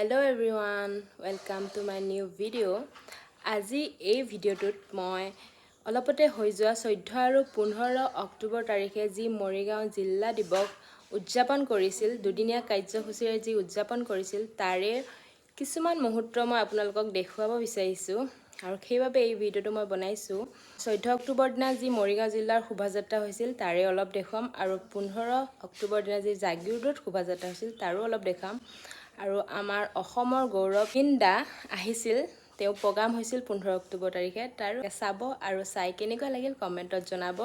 Hello everyone, welcome to my new video. আজি এই ভিডিঅ'টোত মই অলপতে হৈ যোৱা 14 আৰু 15 অক্টোবৰ তাৰিখে যি মৰিগাঁও জিলা দিৱস উদযাপন কৰিছিল দুদিনীয়া কাৰ্যসূচীৰে যি উদযাপন কৰিছিল তাৰে কিছুমান মুহূৰ্ত মই আপোনালোকক দেখুৱাব বিচাৰিছো আৰু সেইবাবে এই ভিডিঅ'টো মই বনাইছো 14 অক্টোবৰ দিনা যি মৰিগাঁও জিলাৰ শোভাযাত্ৰা হৈছিল তাৰে অলপ দেখাম আৰু 15 অক্টোবৰ দিনা যি জাগিৰোডত শোভাযাত্ৰা হৈছিল তাৰো অলপ দেখাম আৰু আমাৰ অসমৰ গৌৰৱিন্দা আহিছিল তেওঁ প্ৰগ্ৰাম হৈছিল 15 অক্টোবৰ তাৰিখে তাৰ চাব আৰু চাই কেনেকুৱা লাগিল কমেন্টত জনাব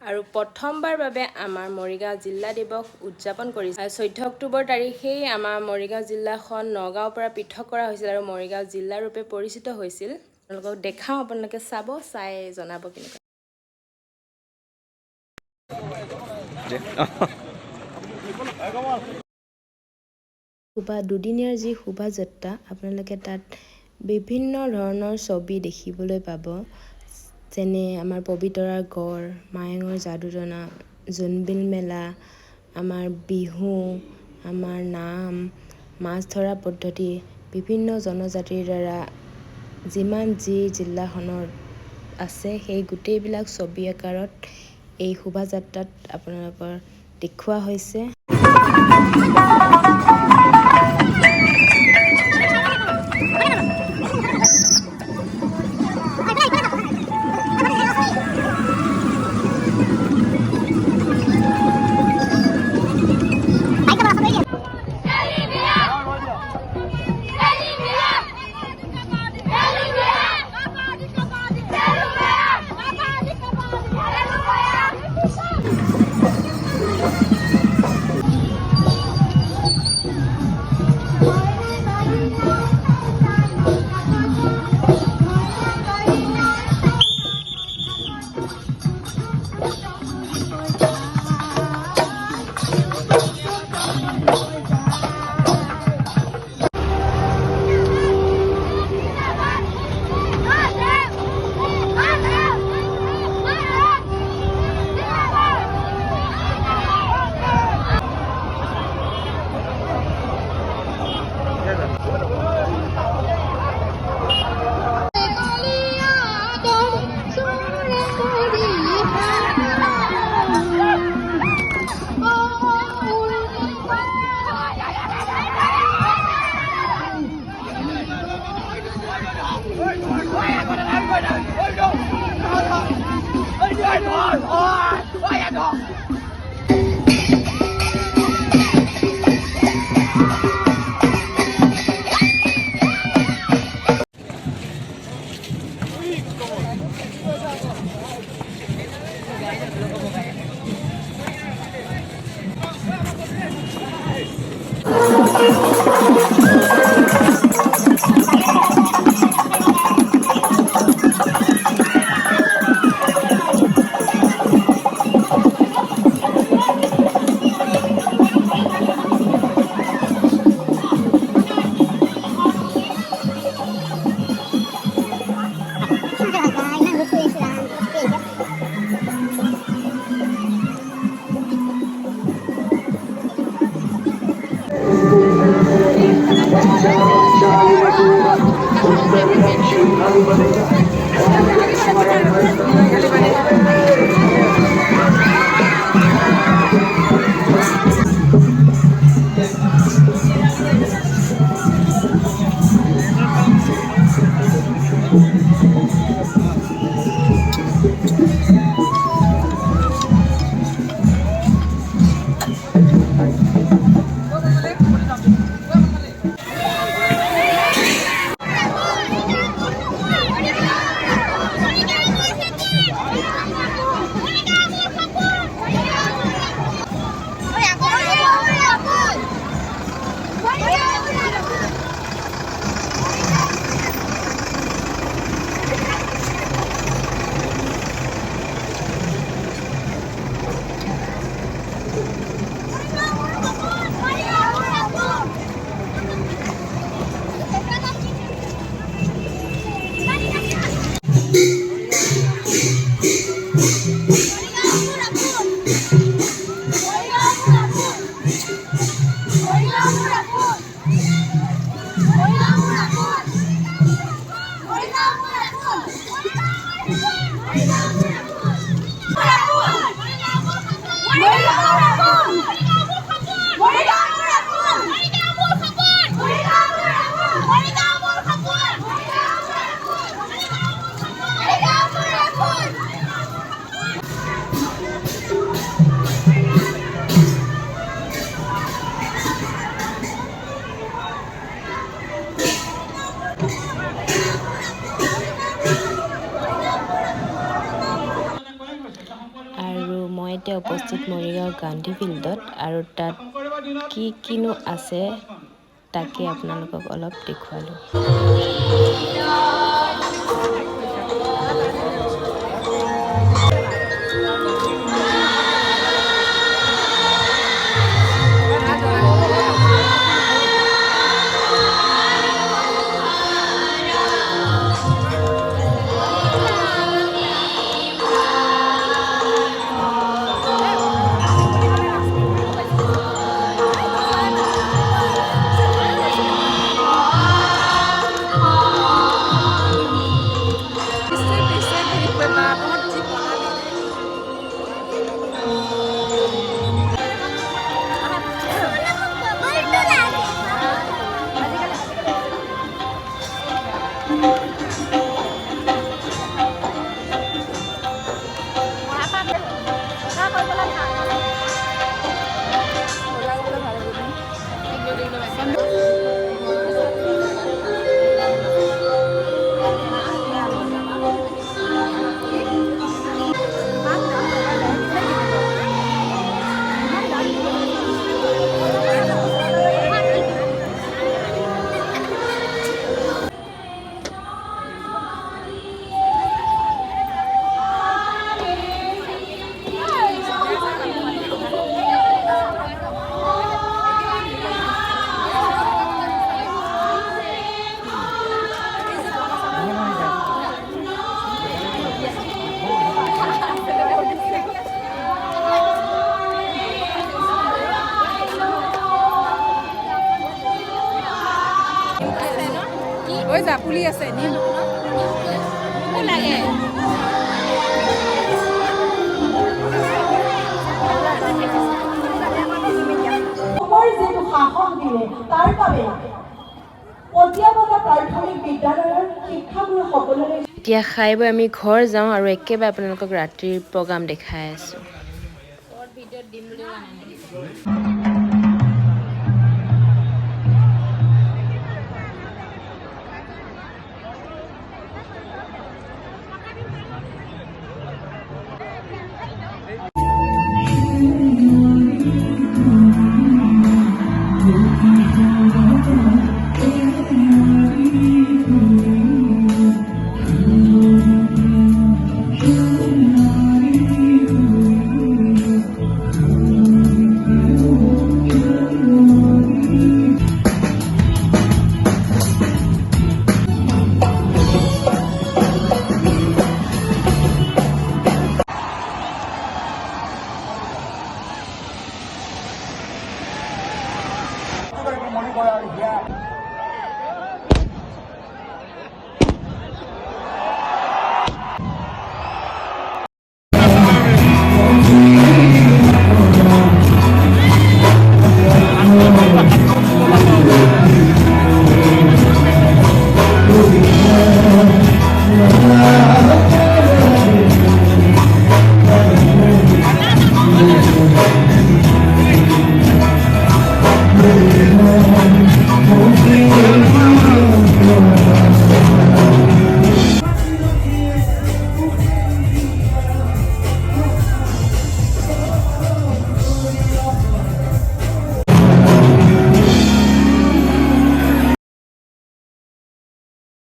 আৰু প্ৰথমবাৰ বাবে আমাৰ মৰিগাঁও জিলা দিৱস উদযাপন কৰিছে 14 অক্টোবৰ তাৰিখেই আমাৰ মৰিগাঁও জিলাখন নগাঁওৰ পৰা পৃথক কৰা হৈছিল আৰু মৰিগাঁও জিলা ৰূপে পৰিচিত হৈছিল আপোনালোকক দেখাও আপোনালোকে চাব চাই জনাব কেনেকুৱা দুদিনীয়াৰ যি শোভাযাত্ৰা আপোনালোকে তাত বিভিন্ন ধৰণৰ ছবি দেখিবলৈ পাব যেনে আমাৰ পবিতৰাৰ গড় মায়ঙৰ যাদুটনা জোনবিল মেলা আমাৰ বিহু আমাৰ নাম মাছ ধৰা পদ্ধতি বিভিন্ন জনজাতিৰ দ্বাৰা যিমান যি জিলাখনৰ আছে সেই গোটেইবিলাক ছবি আকাৰত এই শোভাযাত্ৰাত আপোনালোকৰ দেখুওৱা হৈছে আৰু মই এতিয়া উপস্থিত মৰিগাঁও গান্ধী ফিল্ডত আৰু তাত কিনো আছে তাকে আপোনালোকক অলপ দেখুৱালোঁ। ঐ জাপুলি আছে নি লাগে যিটো সাহস দিলে তাৰ বাবে পতিয়াবতা প্ৰাথমিক বিদ্যালয়ৰ শিক্ষাগুৰু সকলোৰে এতিয়া খাই বৈ আমি ঘৰ যাওঁ আৰু একেবাৰে আপোনালোকক ৰাতিৰ প্ৰগ্ৰাম দেখাই আছোঁ।